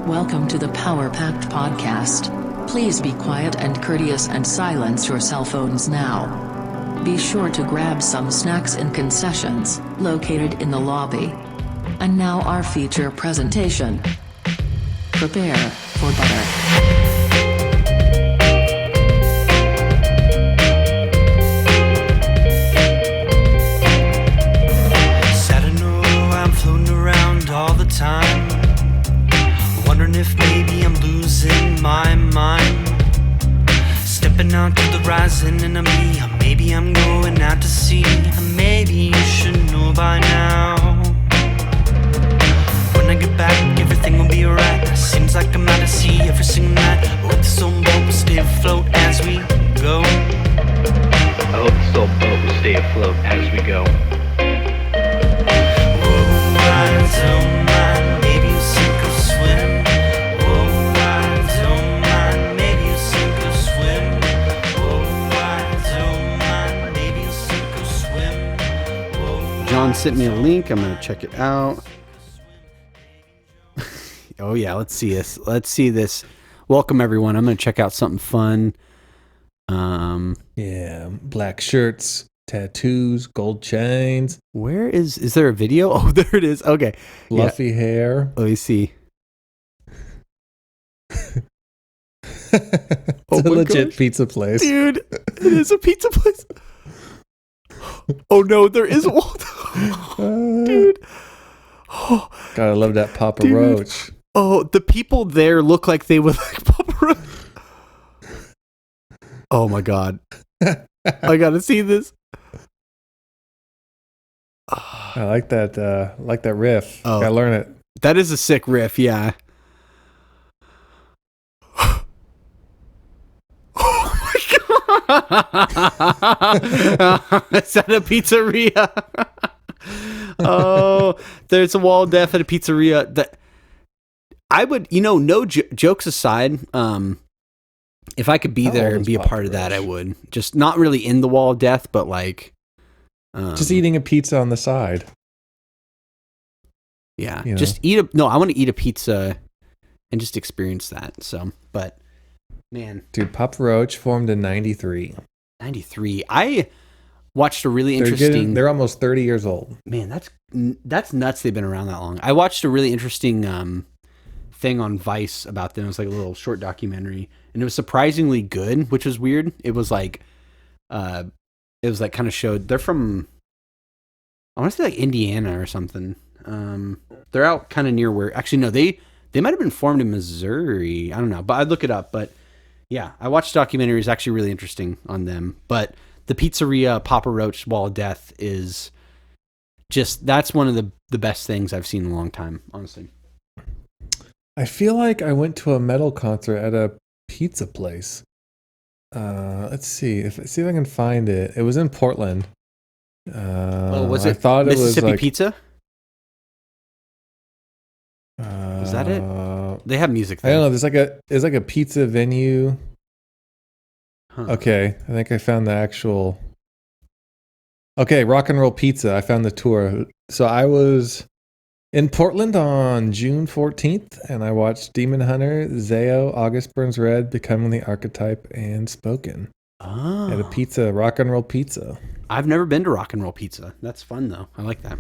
Welcome to the Power Packed Podcast. Please be quiet and courteous and silence your cell phones now. Be sure to grab some snacks and concessions, located in the lobby. And now our feature presentation. Prepare for butter. Time, wondering if maybe I'm losing my mind. Stepping out to the rising enemy, or maybe I'm going out to sea. Maybe you should know by now. When I get back, everything will be alright. Seems like I'm out to sea every single night. I hope this old boat will stay afloat as we go. I hope this old boat will stay afloat as we go. Whoa, I don't maybe you sink or swim. Oh, I don't mind. Maybe you sink or swim. Oh, I don't mind. Maybe you sink or swim. Oh, John sent me a link. I'm gonna check it out. Oh yeah, let's see this. Let's see this. Welcome everyone. I'm gonna check out something fun. Yeah, black shirts, tattoos, gold chains. Where is there a video? Oh, there it is. Okay. Fluffy hair. Let me see. It's a legit pizza place. Dude, it is a pizza place. Oh no, there is one. Dude. Oh, God, I love that Papa dude. Roach. Oh, the people there look like they would like Papa Roach. Oh my God. I gotta see this. I like that riff. Oh. Gotta learn it. That is a sick riff, yeah. Oh my God! Is that a pizzeria? Oh, there's a wall of death at a pizzeria. That I would, no jokes aside, if I could be there and be a part of that, I would. Just not really in the wall of death, but like just eating a pizza on the side. Yeah, I want to eat a pizza and just experience that. So, but man, dude, Papa Roach formed in 93. 93. I watched a really interesting. They're almost 30 years old. Man, that's nuts. They've been around that long. I watched a really interesting thing on Vice about them. It was like a little short documentary, and it was surprisingly good, which was weird. It was like kind of showed they're from, I want to say like Indiana or something. They're out kind of near where, actually no, they might have been formed in Missouri. I don't know, but I'd look it up. But yeah, I watched documentaries actually really interesting on them. But the pizzeria Papa Roach Wall of Death is just, that's one of the best things I've seen in a long time, honestly. I feel like I went to a metal concert at a pizza place. Let's see if I can find it. It was in Portland. Was it? I thought Mississippi it was like, Pizza? Is that it? They have music there. I don't know. There's like a pizza venue. Huh. Okay, I think I found the actual. Okay, Rock and Roll Pizza. I found the tour. So I was in Portland on June 14th, and I watched Demon Hunter, Zao, August Burns Red, Becoming the Archetype, and Spoken. Oh. At a pizza, Rock and Roll Pizza. I've never been to Rock and Roll Pizza. That's fun, though. I like that.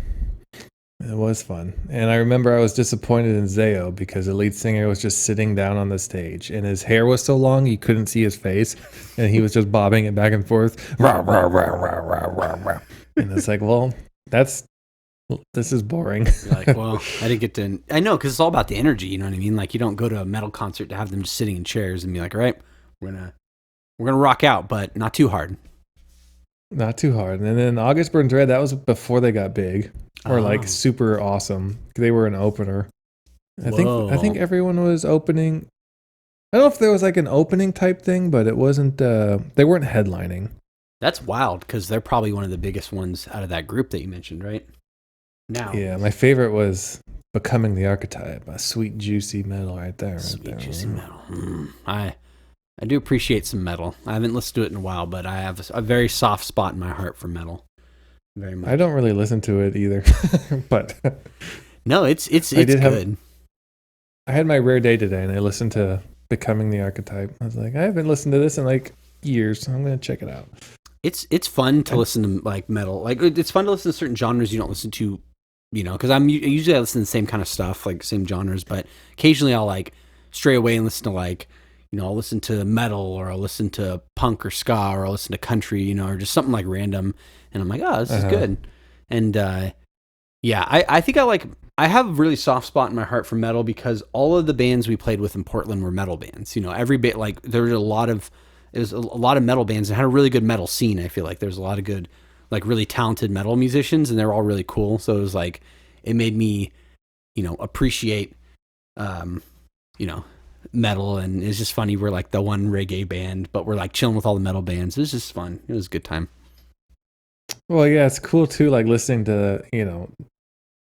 It was fun. And I remember I was disappointed in Zao because the lead singer was just sitting down on the stage, and his hair was so long you couldn't see his face, and he was just bobbing it back and forth. Rah, rah, rah, rah, rah, rah, rah. And it's like, well, this is boring. Like, well, I didn't get to. I know, because it's all about the energy. You know what I mean? Like, you don't go to a metal concert to have them just sitting in chairs and be like, all right, we're gonna rock out, but not too hard. Not too hard. And then August Burns Red, that was before they got big or like super awesome. They were an opener. I think everyone was opening. I don't know if there was like an opening type thing, but it wasn't. They weren't headlining. That's wild because they're probably one of the biggest ones out of that group that you mentioned, right? Now, yeah, my favorite was Becoming the Archetype, a sweet juicy metal right there. Juicy metal. I do appreciate some metal. I haven't listened to it in a while, but I have a very soft spot in my heart for metal. Very much. I don't really listen to it either, but no, it's good. I had my rare day today, and I listened to Becoming the Archetype. I was like, I haven't listened to this in like years, so I'm gonna check it out. It's fun to listen to like metal. Like it's fun to listen to certain genres you don't listen to, because usually I listen to the same kind of stuff, like same genres, but occasionally I'll like stray away and listen to like, I'll listen to metal, or I'll listen to punk or ska, or I'll listen to country, or just something like random, and I'm like, oh, this is good. And yeah, I think I have a really soft spot in my heart for metal because all of the bands we played with in Portland were metal bands. Every bit, like there was a lot of metal bands and had a really good metal scene. I feel like there's a lot of good, like really talented metal musicians, and they're all really cool. So it was like, it made me, appreciate, metal. And it's just funny. We're like the one reggae band, but we're like chilling with all the metal bands. It was just fun. It was a good time. Well, yeah, it's cool too. Like listening to,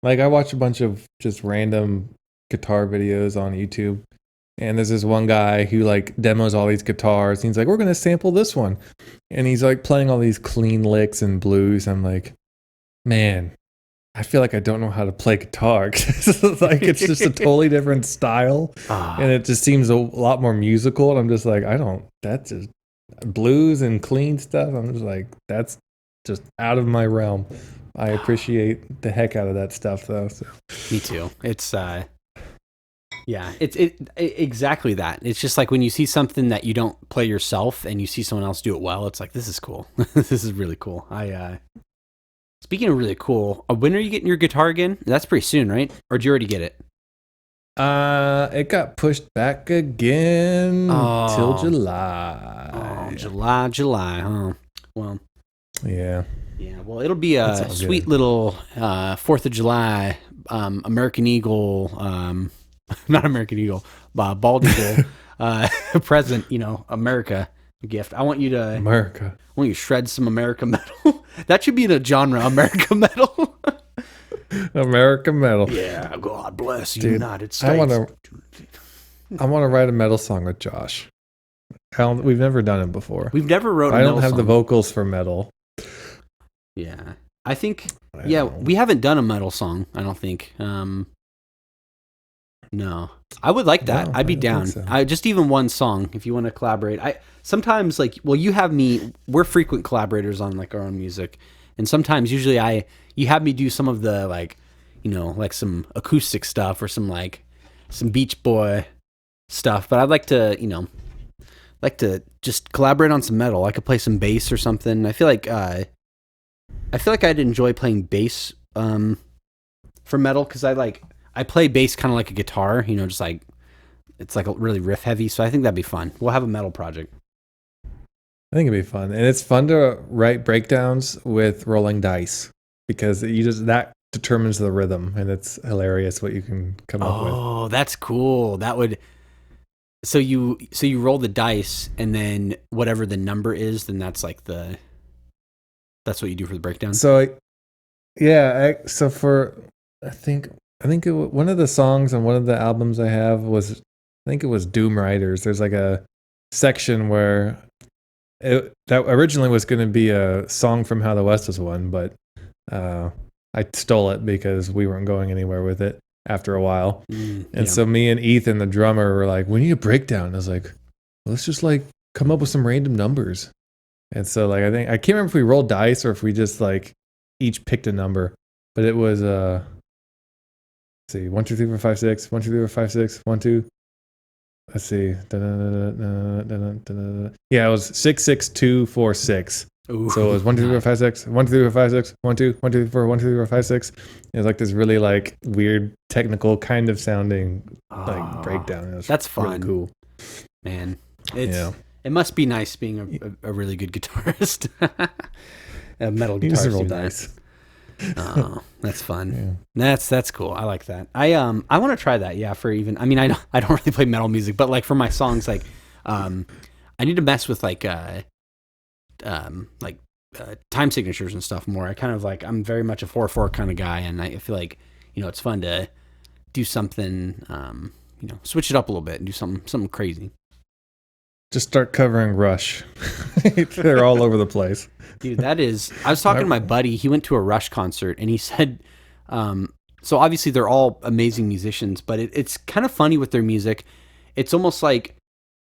like I watch a bunch of just random guitar videos on YouTube. And there's this one guy who like demos all these guitars. And he's like, we're going to sample this one. And he's like playing all these clean licks and blues. I'm like, man, I feel like I don't know how to play guitar. Like it's just a totally different style. And it just seems a lot more musical. And I'm just like, that's just blues and clean stuff. I'm just like, that's just out of my realm. I appreciate the heck out of that stuff though. So. Me too. It's, yeah, it's exactly that. It's just like when you see something that you don't play yourself and you see someone else do it well, it's like, this is cool. This is really cool. Speaking of really cool, when are you getting your guitar again? That's pretty soon, right? Or did you already get it? It got pushed back again till July. Oh, July, huh? Well, yeah. Yeah, well, it'll be a sweet little 4th of July American Eagle, not American Eagle, Bald Eagle present, America gift. I want you to shred some America metal. That should be in a genre, America metal. America metal. Yeah, God bless the Dude, United States. I want to write a metal song with Josh. We've never done it before. We've never wrote a I metal don't have song. The vocals for metal. Yeah. I think, we haven't done a metal song, I don't think. No. I would like that. I'd be down. So. Just even one song, if you want to collaborate. Sometimes, you have me, we're frequent collaborators on, our own music. And sometimes, usually, you have me do some of the, some acoustic stuff or some Beach Boy stuff. But I'd like to, just collaborate on some metal. I could play some bass or something. I feel like I'd enjoy playing bass for metal because I play bass kind of like a guitar, just it's a really riff heavy. So I think that'd be fun. We'll have a metal project. I think it'd be fun, and it's fun to write breakdowns with rolling dice because that determines the rhythm, and it's hilarious what you can come up with. Oh, that's cool. That would. So you roll the dice, and then whatever the number is, then that's that's what you do for the breakdown. So, yeah. I think one of the songs on one of the albums I have was, I think it was Doom Riders. There's a section where that originally was going to be a song from How the West Was Won, but I stole it because we weren't going anywhere with it after a while. So me and Ethan, the drummer, were like, we need a breakdown. I was like, let's just come up with some random numbers. And so I can't remember if we rolled dice or if we just each picked a number, but it was let's see, 1 2 3 4 5 6, 1 2 3 4 5 6, 1 2. Let's see. Yeah, it was 6 6 2 4 6. Ooh, so it was 1 2 3 4 5 6, 1 2 3 4 5 6, 1 2 1 2 3 4 1 2 3 4 5 6. It was this really weird technical kind of sounding breakdown. That's fun. Really cool. Man, it must be nice being a really good guitarist. A metal guitarist. Roll dice. Oh, that's fun. Yeah. That's cool. I like that. I want to try that. Yeah, for even. I mean, I don't really play metal music, but for my songs, I need to mess with time signatures and stuff more. I kind of I'm very much a 4/4 kind of guy, and I feel it's fun to do something, switch it up a little bit and do something crazy. Just start covering Rush. They're all over the place. Dude, I was talking to my buddy. He went to a Rush concert and he said, so obviously they're all amazing musicians, but it's kind of funny with their music. It's almost like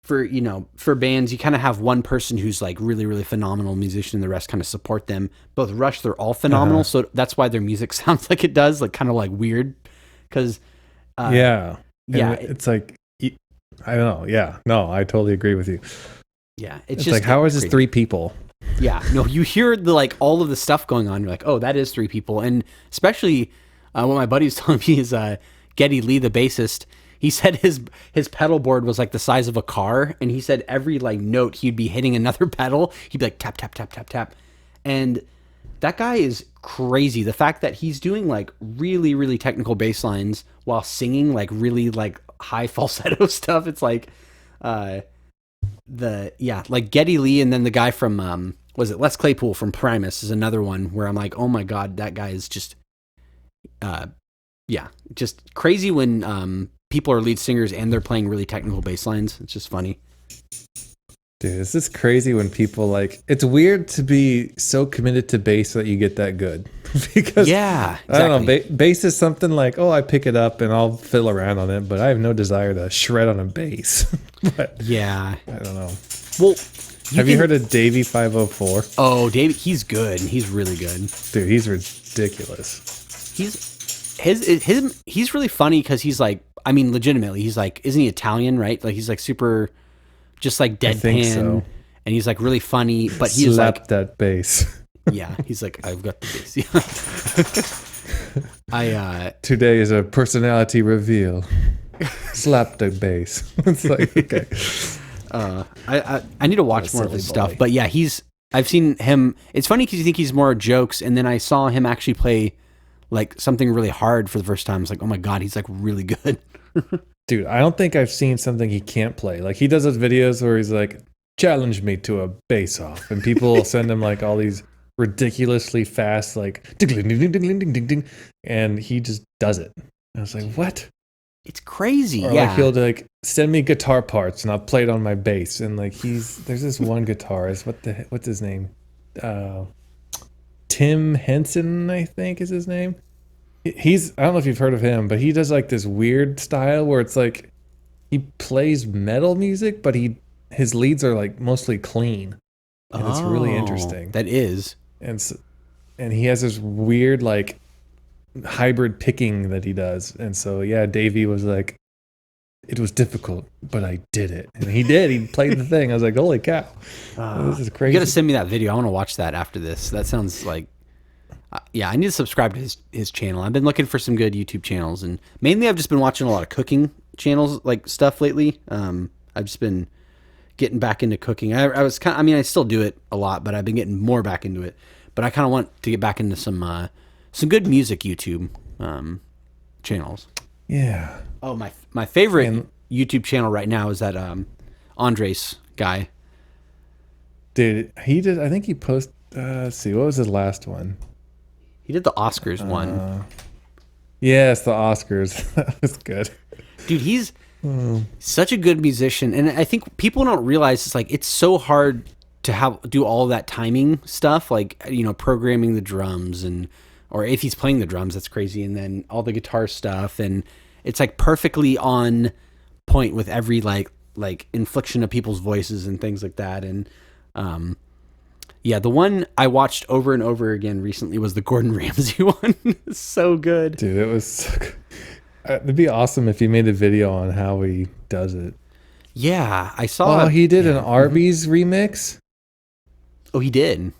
for bands, you kind of have one person who's like really, really phenomenal musician and the rest kind of support them. Both Rush, they're all phenomenal. So that's why their music sounds like it does, like kind of like weird. Cause yeah. yeah, It's like, I don't know. Yeah. No, I totally agree with you. Yeah. It's just like, how is this 3 people? Yeah. No, you hear like all of the stuff going on. You're like, oh, that is 3 people. And especially what my buddy was telling me is Geddy Lee, the bassist, he said his pedal board was like the size of a car, and he said every like note he'd be hitting another pedal. He'd be like tap tap tap tap tap, and that guy is crazy. The fact that he's doing like really really technical bass lines while singing like really like high falsetto stuff. It's like like Geddy Lee, and then the guy from was it Les Claypool from Primus is another one where I'm like, oh my god, that guy is just just crazy when people are lead singers and they're playing really technical bass lines. It's just funny. Dude, it's just crazy when people like, it's weird to be so committed to bass that you get that good. Because yeah, exactly. I don't know, bass is something like, oh, I pick it up and I'll fiddle around on it, but I have no desire to shred on a bass. But yeah, I don't know. Well, have you heard of Davey 504? Oh, Davey, he's good. He's really good. Dude, he's ridiculous. He's really funny because he's like, I mean, legitimately, he's like, isn't he Italian, right? Like he's like super, just like deadpan, so. And he's like really funny, but he's like that bass. Yeah, he's like, I've got the bass. Today is a personality reveal. Slap the bass. It's like, okay. I need to watch more of his stuff, but yeah, I've seen him. It's funny because you think he's more jokes, and then I saw him actually play like something really hard for the first time. It's like, oh my god, he's like really good. Dude, I don't think I've seen something he can't play. Like he does those videos where he's like, challenge me to a bass off, and people send him like all these ridiculously fast like ding ding ding ding ding ding ding, and he just does it. I was like, what? It's crazy. Or yeah, like he'll like send me guitar parts and I'll play it on my bass, and like there's this one guitarist, what's his name? Tim Henson, I think is his name. I don't know if you've heard of him, but he does like this weird style where it's like he plays metal music, but his leads are like mostly clean, and it's really interesting. That is, and he has this weird like hybrid picking that he does, and so yeah, Davey was like, it was difficult, but I did it, and he did. He played the thing. I was like, holy cow, this is crazy. You got to send me that video. I want to watch that after this. That sounds like. Yeah, I need to subscribe to his channel. I've been looking for some good YouTube channels, and mainly I've just been watching a lot of cooking channels, like stuff lately. I've just been getting back into cooking. I still do it a lot, but I've been getting more back into it. But I kind of want to get back into some good music YouTube channels. Yeah. Oh, my favorite YouTube channel right now is that Andres guy. Dude, he did. I think he posted. Let's see, what was his last one? He did the Oscars one. Yes, the Oscars. That was good. Dude, he's such a good musician, and I think people don't realize it's so hard to do all that timing stuff, like programming the drums, or if he's playing the drums, that's crazy, and then all the guitar stuff, and it's like perfectly on point with every like inflection of people's voices and things like that, and yeah, the one I watched over and over again recently was the Gordon Ramsay one. It's so good. Dude, it was so good. It'd be awesome if he made a video on how he does it. Yeah, I saw. Oh, he did an Arby's remix? Oh, he did.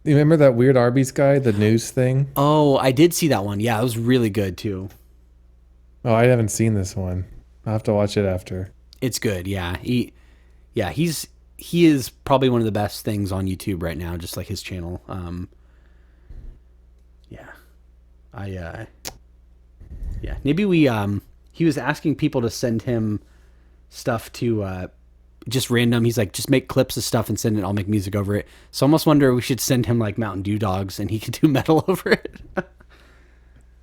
You remember that weird Arby's guy, the news thing? Oh, I did see that one. Yeah, it was really good too. Oh, I haven't seen this one. I'll have to watch it after. It's good, yeah. He is probably one of the best things on YouTube right now, just like his channel. Maybe he was asking people to send him stuff to just random. He's like, just make clips of stuff and send it. I'll make music over it. So I almost wonder we should send him like Mountain Dew dogs and he could do metal over it.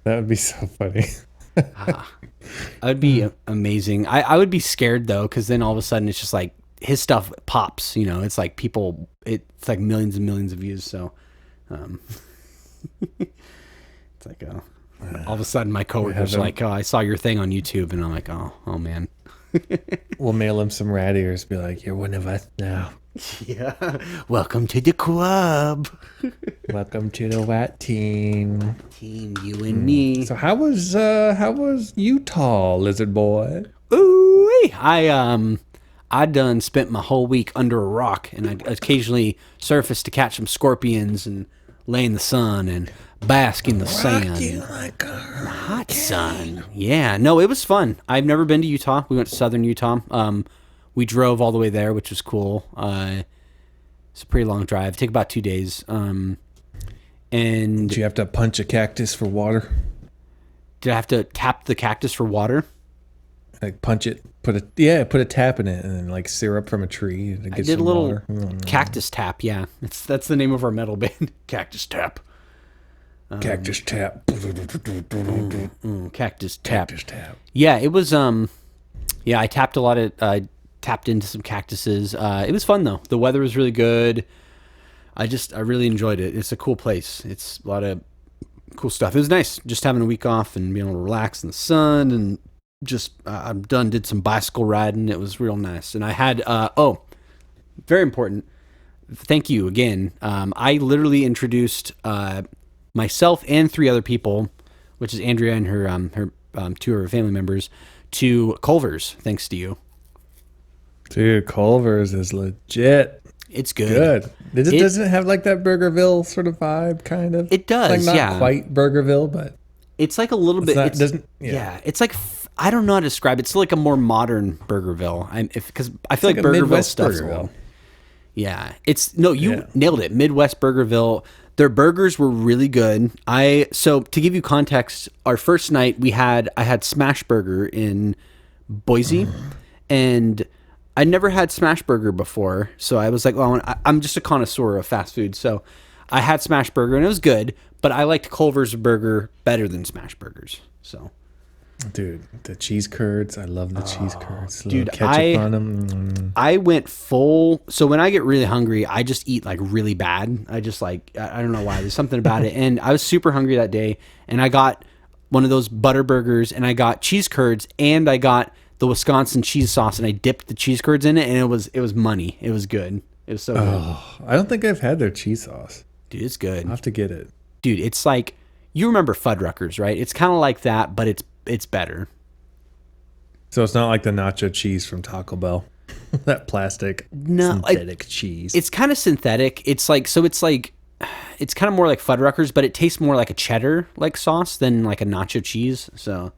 That would be so funny. That would be amazing. I would be scared though, because then all of a sudden it's just like his stuff pops, it's like it's like millions and millions of views. So, it's like, All of a sudden, my coworker's like, "Oh, I saw your thing on YouTube," and I'm like, "Oh man." We'll mail him some rat ears. Be like, "You're one of us now. Yeah. Welcome to the club. Welcome to the rat team." Team, you and me. So how was Utah, lizard boy? Ooh, I done spent my whole week under a rock, and I occasionally surface to catch some scorpions and lay in the sun and bask in the sand. Like a Hot sun. Yeah, no, it was fun. I've never been to Utah. We went to southern Utah. We drove all the way there, which was cool. It's a pretty long drive. Take about 2 days. And Did you have to punch a cactus for water? did I have to tap the cactus for water? Like punch it, put a tap in it, and then like syrup from a tree to get I did some a little water. cactus tap. Yeah, that's the name of our metal band. Cactus tap. Cactus tap. Cactus tap. Cactus tap. Yeah, it was. Yeah, I tapped tapped into some cactuses. It was fun though. The weather was really good. I really enjoyed it. It's a cool place. It's a lot of cool stuff. It was nice just having a week off and being able to relax in the sun and just did some bicycle riding. It was real nice. And I had very important. Thank you again. I literally introduced myself and 3 other people, which is Andrea and her 2 of her family members, to Culver's. Thanks to you. Dude, Culver's is legit. It's good. Doesn't it have like that Burgerville sort of vibe, kind of? It does, like not yeah. quite Burgerville, but It's like a little bit. not- It's, doesn't- yeah. yeah. It's like I don't know how to describe it. It's like a more modern Burgerville. Because I feel like like a Burgerville Midwest stuff's Burgerville. a little. Yeah, you Yeah. nailed it. Midwest Burgerville. Their burgers were really good. So to give you context, our first night I had Smash Burger in Boise, and I never had Smash Burger before. So I was like, well, I'm just a connoisseur of fast food, so I had Smash Burger and it was good. But I liked Culver's burger better than Smash Burgers. So. dude, the cheese curds. I love the cheese curds. dude, Little ketchup on them. I went full. So when I get really hungry, I just eat like really bad. I just like, I don't know why. There's something about it. And I was super hungry that day. And I got one of those butter burgers and I got cheese curds and I got the Wisconsin cheese sauce and I dipped the cheese curds in it. And it was money. It was good. It was so good. Oh, I don't think I've had their cheese sauce. Dude, it's good. I'll have to get it. Dude, it's like, you remember Fuddruckers, right? It's kind of like that, but it's better. So it's not like the nacho cheese from Taco Bell. That plastic synthetic cheese. It's kind of synthetic. It's like it's kind of more like Fuddruckers, but it tastes more like a cheddar like sauce than like a nacho cheese. So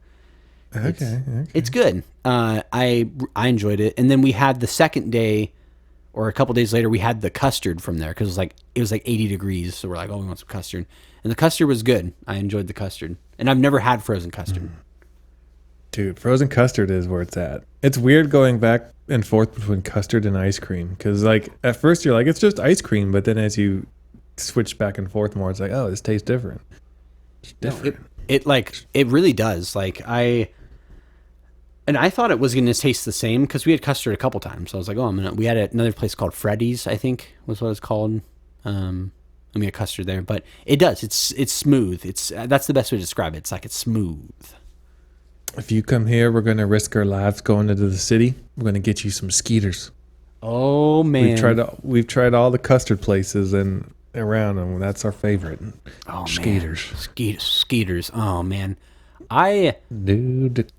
okay. it's good. I enjoyed it. And then we had the second day, or a couple days later, we had the custard from there because it was like 80 degrees. So we're like, oh, we want some custard, and the custard was good. I enjoyed the custard, and I've never had frozen custard. Dude, frozen custard is where it's at. It's weird going back and forth between custard and ice cream because, like, at first you're like, it's just ice cream, but then as you switch back and forth more, it's like, oh, this tastes different. It's different. It really does. Like I thought it was going to taste the same because we had custard a couple times. So I was like, oh, we had another place called Freddy's, I think was what it's called. And we had custard there, but it does. It's smooth. That's the best way to describe it. It's like it's smooth. If you come here, we're going to risk our lives going into the city. We're going to get you some skeeters. Oh man. We've tried all the custard places and around them. That's our favorite. Oh, skeeters. Skeeters. Oh man. I'm legit.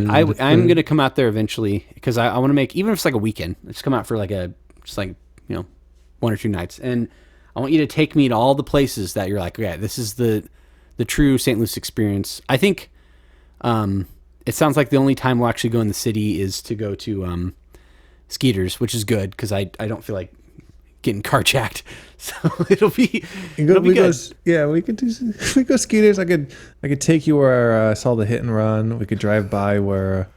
I'm gonna come out there eventually because I want to make, even if it's like a weekend, just come out for like 1 or 2 nights, and I want you to take me to all the places that you're like, okay, this is the true St. Louis experience. I think it sounds like the only time we'll actually go in the city is to go to Skeeters, which is good because I don't feel like getting carjacked, so it'll be good. We go Skeeters. I could take you where I saw the hit and run. We could drive by where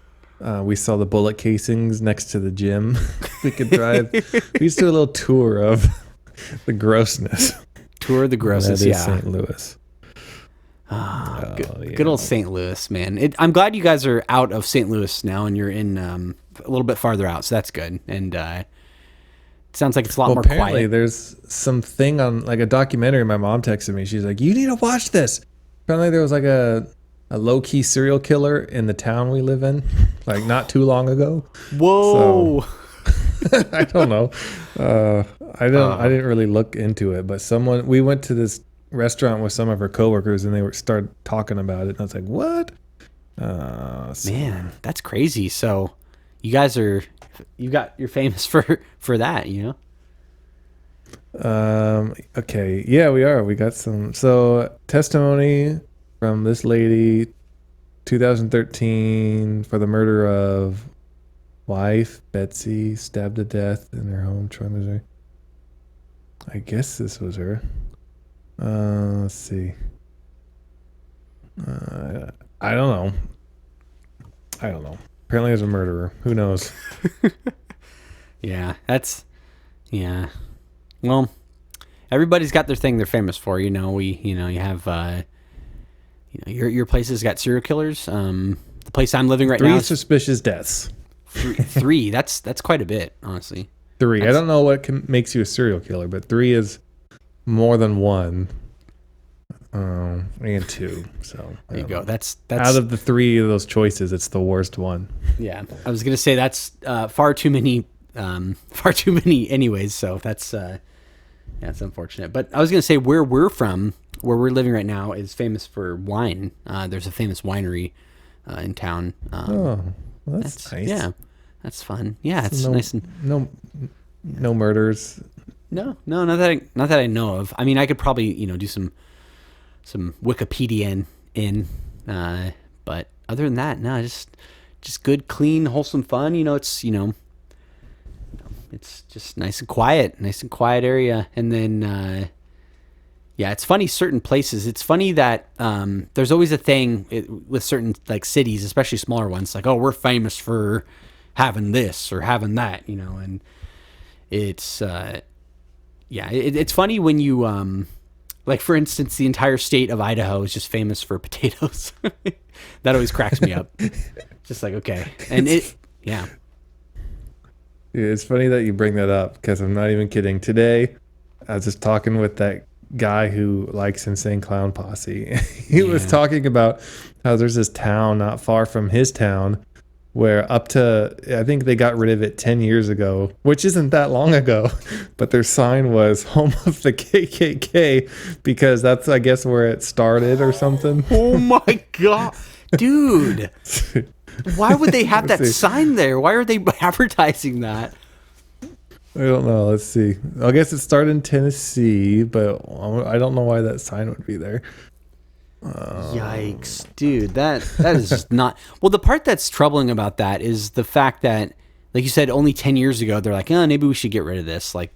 we saw the bullet casings next to the gym. We could drive. We used to do a little tour of the grossness. Tour of the grossness. That is Yeah, St. Louis. Good old St. Louis, man. I'm glad you guys are out of St. Louis now and you're in a little bit farther out, so that's good. And sounds like it's a lot Well, more apparently quiet. there's something on like a documentary. My mom texted me. She's like, "You need to watch this." Apparently there was like a low-key serial killer in the town we live in, like not too long ago. Whoa. So, I don't know. I didn't really look into it, but we went to this restaurant with some of her coworkers, and they started talking about it. And I was like, "What?" Man, that's crazy. So, you're famous for that, you know? Okay. Yeah, we are. We got some. So, testimony from this lady, 2013, for the murder of wife Betsy, stabbed to death in her home, Troy, Missouri. I guess this was her. Let's see. I don't know. Apparently, there's a murderer. Who knows? Yeah, well, everybody's got their thing they're famous for, you know. You have your place has got serial killers. The place I'm living right now Three is suspicious deaths. three. That's quite a bit, honestly. I don't know what makes you a serial killer, but 3 is more than 1. And 2. So There you go. That's out of the 3 of those choices, it's the worst one. Yeah, I was gonna say that's far too many anyways. So that's unfortunate. But I was gonna say where we're living right now is famous for wine. There's a famous winery in town. Well, that's nice. Yeah, that's fun. Yeah, it's no, nice and no murders. No, not that I know of. I mean, I could probably do some Wikipedia but other than that, no, just good, clean, wholesome fun. It's it's just nice and quiet area. And then it's funny, certain places. It's funny that there's always a thing with certain like cities, especially smaller ones, like, oh, we're famous for having this or having that, and it's it's funny when you like, for instance, the entire state of Idaho is just famous for potatoes. That always cracks me up. Just like, okay. And yeah. It's funny that you bring that up, because I'm not even kidding. Today, I was just talking with that guy who likes Insane Clown Posse. He was talking about how there's this town not far from his town where I think they got rid of it 10 years ago, which isn't that long ago, but their sign was home of the KKK, because that's, I guess, where it started or something. Oh my God. Dude. Why would they have that sign there? Why are they advertising that? I don't know. Let's see. I guess it started in Tennessee, but I don't know why that sign would be there. Yikes, dude, that is just not. Well, the part that's troubling about that is the fact that, like you said, only 10 years ago they're like, oh, maybe we should get rid of this. Like,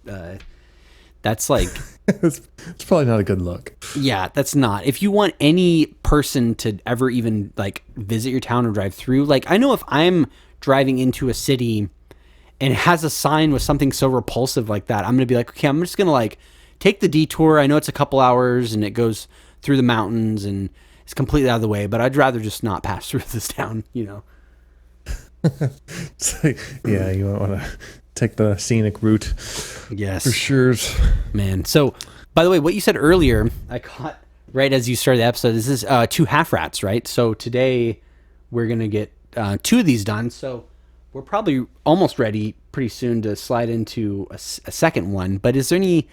that's like it's probably not a good look. Yeah, that's not. If you want any person to ever even like visit your town or drive through, like, I know if I'm driving into a city and it has a sign with something so repulsive like that, I'm gonna be like, okay, I'm just gonna like take the detour. I know it's a couple hours and it goes through the mountains and it's completely out of the way, but I'd rather just not pass through this town, So, yeah, you might want to take the scenic route. Yes, for sure, man. So, by the way, what you said earlier, I caught right as you started the episode. This is 2 half rats, right? So today we're gonna get 2 of these done. So we're probably almost ready pretty soon to slide into a second one. But is there any,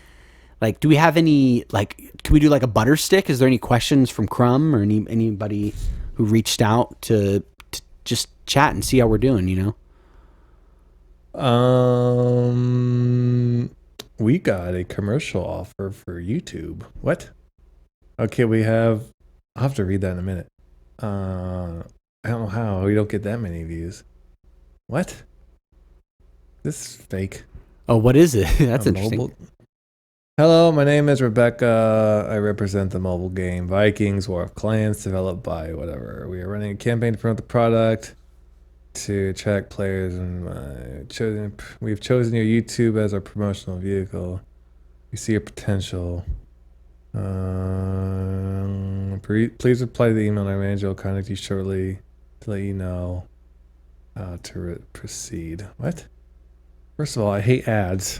like, do we have any, like, can we do like a butter stick? Is there any questions from Crumb or anybody who reached out to just chat and see how we're doing, We got a commercial offer for YouTube. What? Okay, I'll have to read that in a minute. I don't know how we don't get that many views. What? This is fake. Oh, what is it? That's interesting. Hello, my name is Rebecca. I represent the mobile game Vikings War of Clans, developed by whatever. We are running a campaign to promote the product to attract players, and we've chosen your YouTube as our promotional vehicle. We see your potential. Please reply to the email, and our manager will contact you shortly to let you know how to proceed. What? First of all, I hate ads.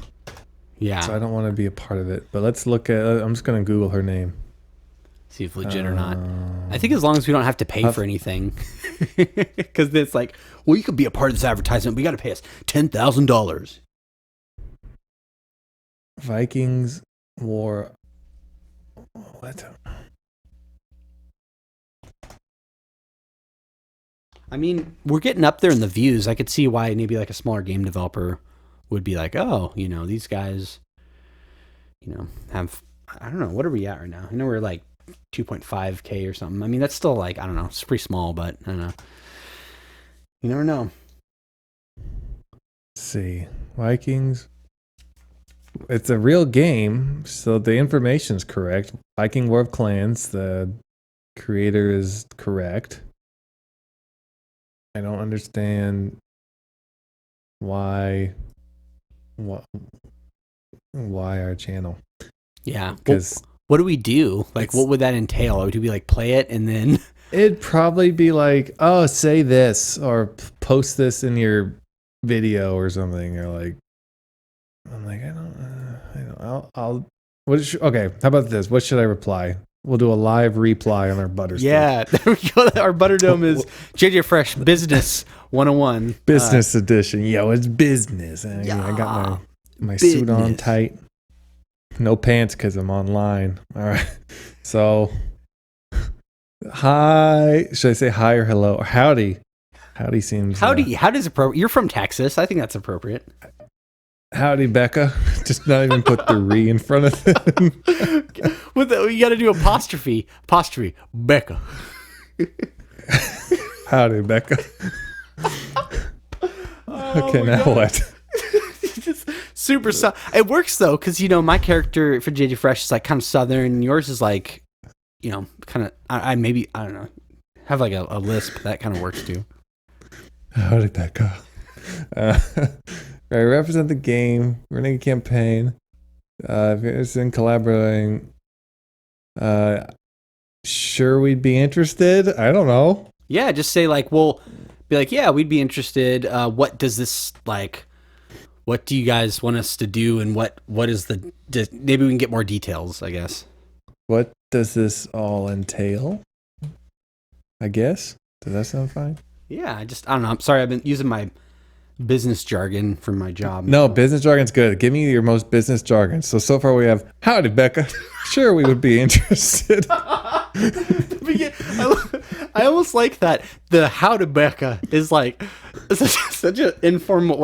Yeah. So I don't want to be a part of it. But let's look at. I'm just gonna Google her name. See if legit or not. I think as long as we don't have to pay for anything, because it's like, well, you could be a part of this advertisement. We got to pay us $10,000. Vikings War. What? I mean, we're getting up there in the views. I could see why maybe like a smaller game developer would be like, oh, these guys, have, I don't know, what are we at right now? I know we're like 2.5K or something. I mean, that's still like, I don't know, it's pretty small, but I don't know. You never know. Let's see. Vikings. It's a real game, so the information's correct. Viking War of Clans, the creator is correct. I don't understand why our channel. Yeah. Because what do we do? Like, what would that entail? Would we like play it and then? It'd probably be like, oh, say this or post this in your video or something. Or like, I'm like, okay, how about this? What should I reply? We'll do a live reply on our butter. Yeah, there we go. Our Butterdome is JJ Fresh Business 101. Business edition. Yo, it's business. I got my suit on tight. No pants because I'm online. All right. So, hi. Should I say hi or hello? Or howdy? Howdy seems... Howdy's appropriate. You're from Texas. I think that's appropriate. Howdy, Becca. Just not even put the re in front of it. You got to do apostrophe, Becca. Howdy, Becca. Okay, now God. what? Just super. It works though, because my character for JJ Fresh is like kind of southern. Yours is like, kind of. I don't know, have like a lisp that kind of works too. Howdy, Becca. I represent the game, running a campaign. If you're interested in collaborating, sure, we'd be interested. I don't know. Yeah, just say like, we'll be like, yeah, we'd be interested. What does this like? What do you guys want us to do? And what is maybe we can get more details, I guess. What does this all entail? I guess. Does that sound fine? Yeah, I don't know. I'm sorry. I've been using my business jargon for my job. No, business jargon's good. Give me your most business jargon. So far we have, howdy, Becca. Sure, we would be interested. I almost like that. The howdy, Becca is like such an informal,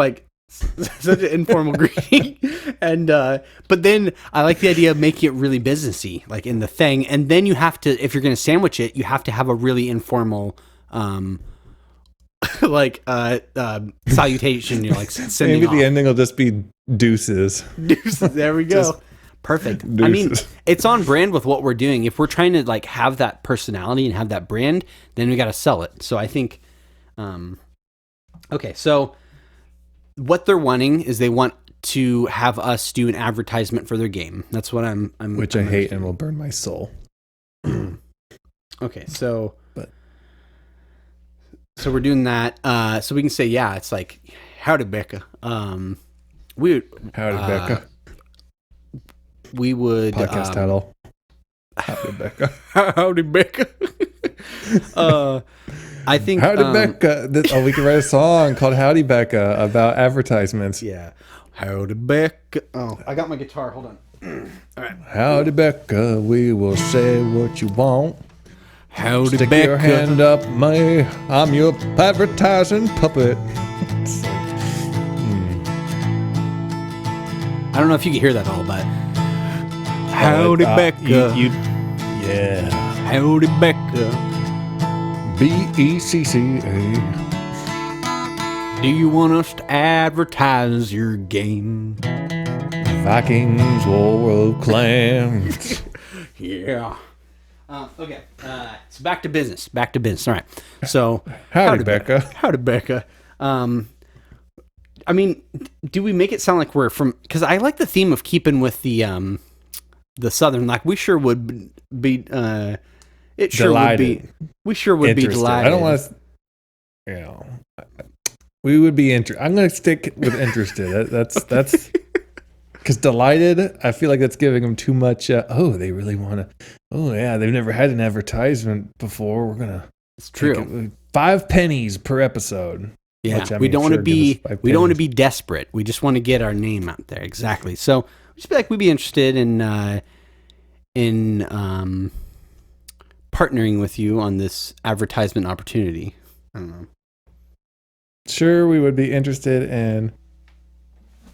greeting. And but then I like the idea of making it really businessy, like in the thing. And then you have to, if you're going to sandwich it, you have to have a really informal salutation. You're like sending maybe the ending will just be deuces. There we go. Perfect. Deuces. I mean, it's on brand with what we're doing. If we're trying to like have that personality and have that brand, then we got to sell it. So I think okay, so what they're wanting is they want to have us do an advertisement for their game. That's what I'm which I hate and will burn my soul. Okay, so we're doing that. So we can say, yeah, it's like, howdy, Becca. Howdy, Becca. We would podcast title. Howdy, Becca. Howdy, Becca. I think Howdy, Becca. We can write a song called Howdy, Becca about advertisements. Yeah. Howdy, Becca. Oh, I got my guitar. Hold on. All right. Howdy, Becca. We will say what you want. Howdy, stick Becca. Your hand up, me. I'm your advertising puppet. I don't know if you can hear that all, but howdy, Becca. Yeah. Howdy, Becca. BECCA. Do you want us to advertise your game? Vikings War of Clans. Yeah. Okay. So back to business. All right. So howdy, Becca. Howdy, Becca. I mean, do we make it sound like we're from? Because I like the theme of keeping with the southern. Like we sure would be. It sure delighted. Would be. We sure would interested. Be delighted. I don't want to. We would be interested. I'm going to stick with interested. That's. Because delighted, I feel like that's giving them too much. They really want to. Oh yeah, they've never had an advertisement before. We're gonna. It's true. 5 pennies per episode. Yeah, which, I we mean, don't want to sure, be. give us 5 We don't want to pennies. be desperate. We just want to get our name out there. Exactly. So we just feel like we'd be interested in partnering with you on this advertisement opportunity. I don't know. Sure, we would be interested in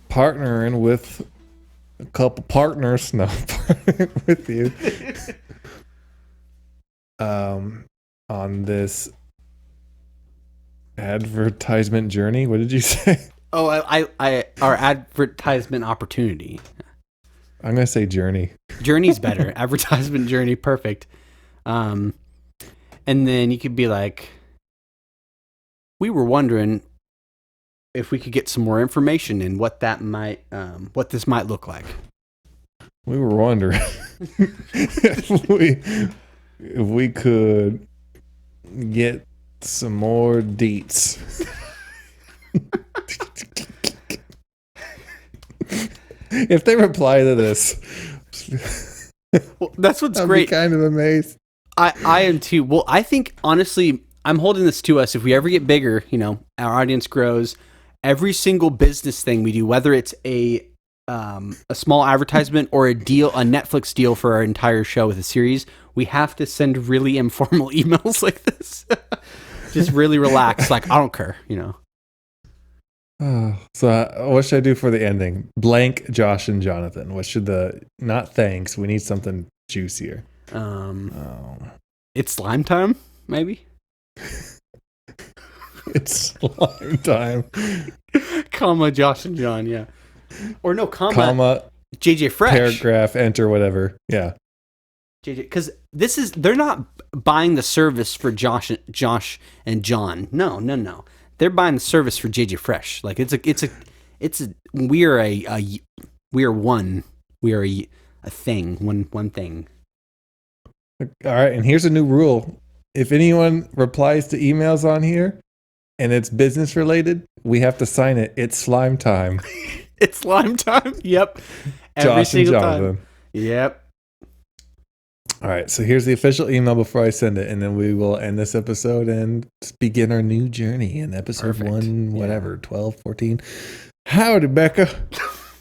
partnering with a couple partners. No, partnering with you on this advertisement journey. What did you say? Oh, our advertisement opportunity. I'm gonna say journey. Journey's better. Advertisement journey, perfect. And then you could be like, we were wondering if we could get some more information and what that might, what this might look like. We were wondering if we could get some more deets. If they reply to this, Well, that's what's I'd great. be kind of amazed. I am too. Well, I think honestly, I'm holding this to us. If we ever get bigger, our audience grows. Every single business thing we do, whether it's a small advertisement or a Netflix deal for our entire show with a series, we have to send really informal emails like this. Just really relaxed. Like, I don't care, So what should I do for the ending? Blank Josh and Jonathan. What should not thanks. We need something juicier. It's slime time, maybe. It's slime time. Comma Josh and John, yeah. Or no, Comma JJ Fresh. Paragraph, enter, whatever. Yeah. JJ, because they're not buying the service for Josh and John. No. They're buying the service for JJ Fresh. Like we are a thing, one thing. All right, and here's a new rule. If anyone replies to emails on here and it's business related, we have to sign it. It's slime time. It's slime time. Yep. Every Josh and single Jonathan. time. Yep. All right, so here's the official email before I send it, and then we will end this episode and begin our new journey in episode Perfect. 1, whatever, 12, 14. Howdy, Becca.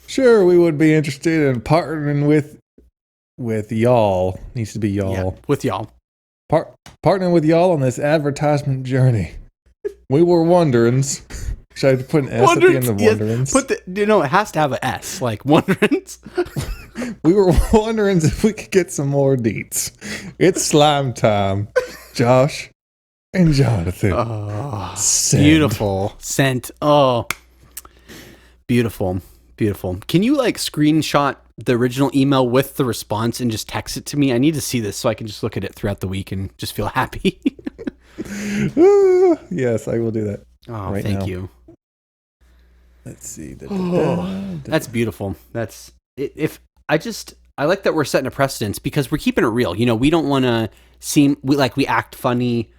Sure, we would be interested in partnering with y'all. Needs to be y'all. Yeah, with y'all. Partnering with y'all on this advertisement journey. We were wonderings. Should I put an S at the end of wonderings? It has to have an S, like wonderings. We were wondering if we could get some more deets. It's slime time. Josh and Jonathan. Oh, Send. beautiful. Sent. Oh, beautiful. Beautiful. Can you screenshot the original email with the response and just text it to me? I need to see this so I can just look at it throughout the week and just feel happy. Yes, I will do that. Oh, right thank now. you. Let's see. That's beautiful. That's if I like that we're setting a precedence because we're keeping it real. We don't want to seem we act funny,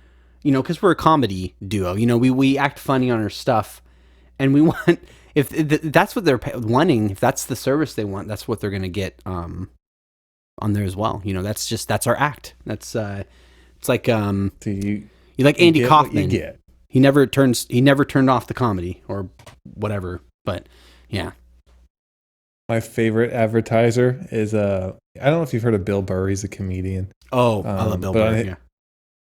because we're a comedy duo. We act funny on our stuff, and we want if that's what they're wanting. If that's the service they want, that's what they're going to get on there as well. That's our act. That's it's like you like Andy Kaufman. You get. He never turned off the comedy or whatever. But yeah. My favorite advertiser is I don't know if you've heard of Bill Burr. He's a comedian. Oh, I love Bill Burr.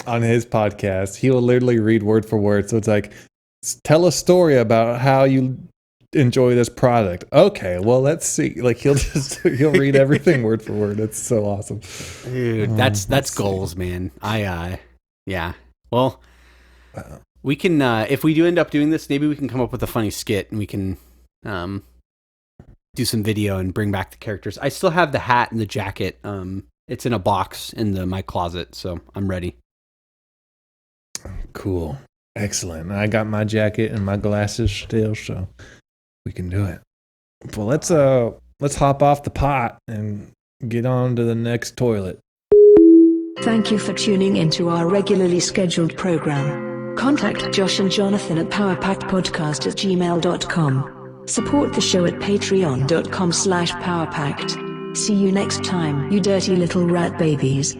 On his podcast, he will literally read word for word. So it's like, tell a story about how you enjoy this product. Okay, well, let's see. Like he'll read everything word for word. It's so awesome. Dude, that's goals, man. Yeah. Well, we can if we do end up doing this, maybe we can come up with a funny skit and we can do some video and bring back the characters. I still have the hat and the jacket. It's in a box in my closet, so I'm ready. Cool. Excellent. I got my jacket and my glasses still, so we can do it. Well, let's hop off the pot and get on to the next toilet. Thank you for tuning into our regularly scheduled program. Contact Josh and Jonathan at powerpackedpodcast@gmail.com. Support the show at patreon.com/powerpacked. See you next time, you dirty little rat babies.